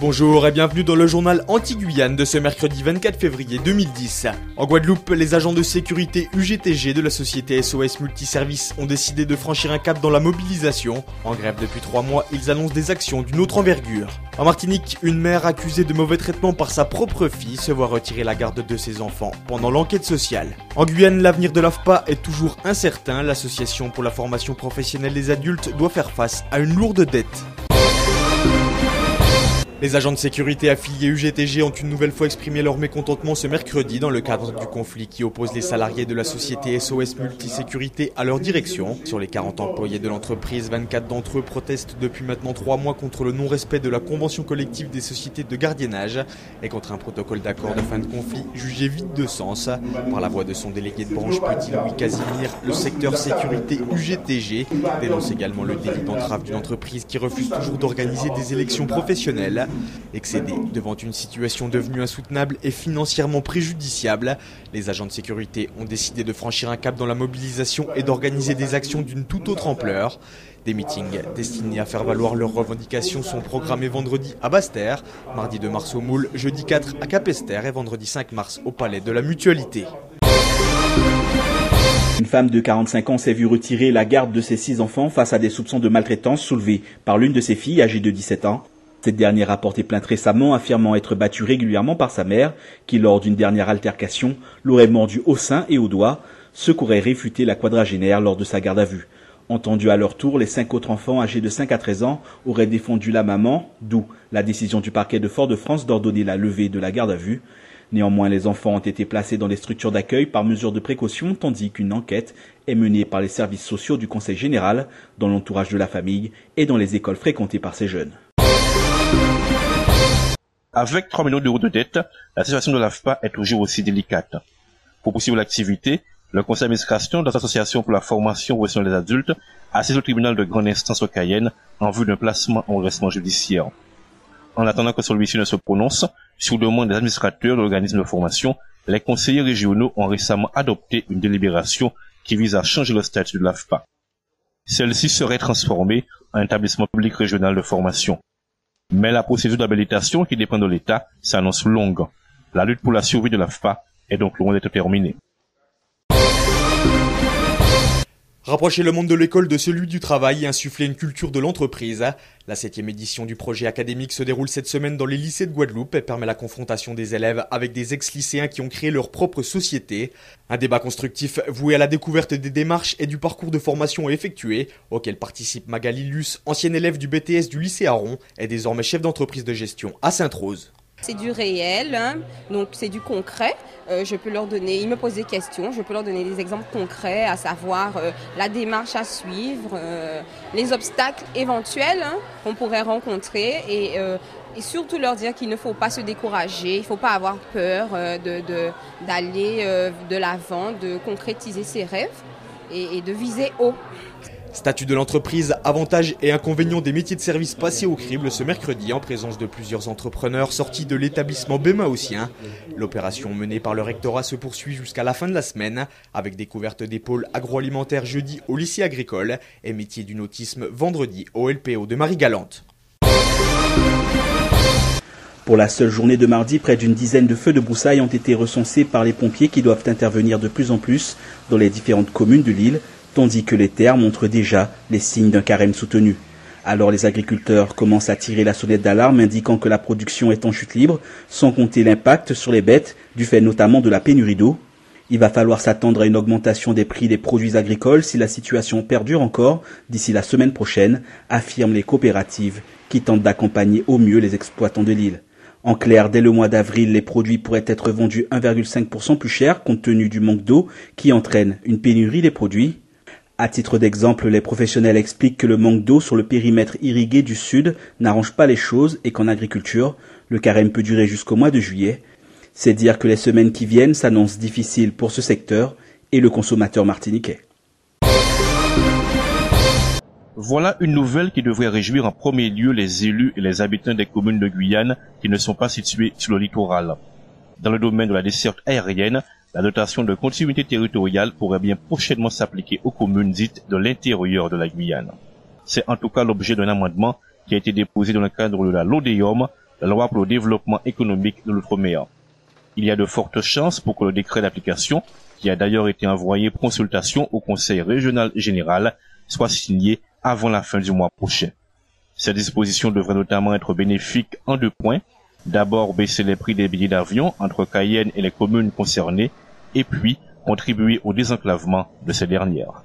Bonjour et bienvenue dans le journal Anti-Guyane de ce mercredi 24 février 2010. En Guadeloupe, les agents de sécurité UGTG de la société SOS Multiservice ont décidé de franchir un cap dans la mobilisation. En grève depuis 3 mois, ils annoncent des actions d'une autre envergure. En Martinique, une mère accusée de mauvais traitement par sa propre fille se voit retirer la garde de ses enfants pendant l'enquête sociale. En Guyane, l'avenir de l'AFPA est toujours incertain. L'association pour la formation professionnelle des adultes doit faire face à une lourde dette. Les agents de sécurité affiliés UGTG ont une nouvelle fois exprimé leur mécontentement ce mercredi dans le cadre du conflit qui oppose les salariés de la société SOS Multisécurité à leur direction. Sur les 40 employés de l'entreprise, 24 d'entre eux protestent depuis maintenant 3 mois contre le non-respect de la convention collective des sociétés de gardiennage et contre un protocole d'accord de fin de conflit jugé vide de sens. Par la voix de son délégué de branche Petit Louis Casimir, le secteur sécurité UGTG dénonce également le délit d'entrave d'une entreprise qui refuse toujours d'organiser des élections professionnelles. Excédés devant une situation devenue insoutenable et financièrement préjudiciable, les agents de sécurité ont décidé de franchir un cap dans la mobilisation et d'organiser des actions d'une toute autre ampleur. Des meetings destinés à faire valoir leurs revendications sont programmés vendredi à Basse-Terre, mardi 2 mars au Moule, jeudi 4 à Capesterre et vendredi 5 mars au Palais de la Mutualité. Une femme de 45 ans s'est vue retirer la garde de ses 6 enfants face à des soupçons de maltraitance soulevés par l'une de ses filles âgée de 17 ans. Cette dernière a porté plainte récemment, affirmant être battue régulièrement par sa mère, qui lors d'une dernière altercation l'aurait mordue au sein et au doigt, ce qu'aurait réfuté la quadragénaire lors de sa garde à vue. Entendus à leur tour, les 5 autres enfants âgés de 5 à 13 ans auraient défendu la maman, d'où la décision du parquet de Fort-de-France d'ordonner la levée de la garde à vue. Néanmoins, les enfants ont été placés dans des structures d'accueil par mesure de précaution, tandis qu'une enquête est menée par les services sociaux du Conseil général, dans l'entourage de la famille et dans les écoles fréquentées par ces jeunes. Avec 3 millions d'euros de dette, la situation de l'AFPA est toujours aussi délicate. Pour poursuivre l'activité, le conseil d'administration de l'association pour la formation professionnelle des adultes a saisi au tribunal de grande instance au Cayenne en vue d'un placement en redressement judiciaire. En attendant que celui-ci ne se prononce, sur demande des administrateurs de l'organisme de formation, les conseillers régionaux ont récemment adopté une délibération qui vise à changer le statut de l'AFPA. Celle-ci serait transformée en établissement public régional de formation. Mais la procédure d'habilitation qui dépend de l'État s'annonce longue. La lutte pour la survie de l'AFPA est donc loin d'être terminée. Rapprocher le monde de l'école de celui du travail et insuffler une culture de l'entreprise. La 7e édition du projet académique se déroule cette semaine dans les lycées de Guadeloupe et permet la confrontation des élèves avec des ex-lycéens qui ont créé leur propre société. Un débat constructif voué à la découverte des démarches et du parcours de formation effectué, auquel participe Magali Luce, ancienne élève du BTS du lycée Aron et désormais chef d'entreprise de gestion à Sainte-Rose. C'est du réel, hein, donc c'est du concret. Je peux leur donner, ils me posent des questions, je peux leur donner des exemples concrets, à savoir la démarche à suivre, les obstacles éventuels qu'on pourrait rencontrer et surtout leur dire qu'il ne faut pas se décourager, il ne faut pas avoir peur d'aller de l'avant, de concrétiser ses rêves et de viser haut. Statut de l'entreprise, avantages et inconvénients des métiers de service passés au crible ce mercredi en présence de plusieurs entrepreneurs sortis de l'établissement bémaossien. L'opération menée par le rectorat se poursuit jusqu'à la fin de la semaine avec découverte des pôles agroalimentaires jeudi au lycée agricole et métier du nautisme vendredi au LPO de Marie-Galante. Pour la seule journée de mardi, près d'une dizaine de feux de broussailles ont été recensés par les pompiers qui doivent intervenir de plus en plus dans les différentes communes de l'île, tandis que les terres montrent déjà les signes d'un carême soutenu. Alors les agriculteurs commencent à tirer la sonnette d'alarme indiquant que la production est en chute libre, sans compter l'impact sur les bêtes, du fait notamment de la pénurie d'eau. Il va falloir s'attendre à une augmentation des prix des produits agricoles si la situation perdure encore d'ici la semaine prochaine, affirment les coopératives qui tentent d'accompagner au mieux les exploitants de l'île. En clair, dès le mois d'avril, les produits pourraient être vendus 1,5% plus cher compte tenu du manque d'eau qui entraîne une pénurie des produits. À titre d'exemple, les professionnels expliquent que le manque d'eau sur le périmètre irrigué du sud n'arrange pas les choses et qu'en agriculture, le carême peut durer jusqu'au mois de juillet. C'est dire que les semaines qui viennent s'annoncent difficiles pour ce secteur et le consommateur martiniquais. Voilà une nouvelle qui devrait réjouir en premier lieu les élus et les habitants des communes de Guyane qui ne sont pas situées sur le littoral. Dans le domaine de la desserte aérienne, la dotation de continuité territoriale pourrait bien prochainement s'appliquer aux communes dites de l'intérieur de la Guyane. C'est en tout cas l'objet d'un amendement qui a été déposé dans le cadre de la LODEOM la loi pour le développement économique de l'outre-mer. Il y a de fortes chances pour que le décret d'application, qui a d'ailleurs été envoyé pour consultation au Conseil régional général, soit signé avant la fin du mois prochain. Ces dispositions devraient notamment être bénéfiques en 2 points. D'abord, baisser les prix des billets d'avion entre Cayenne et les communes concernées, et puis contribuer au désenclavement de ces dernières.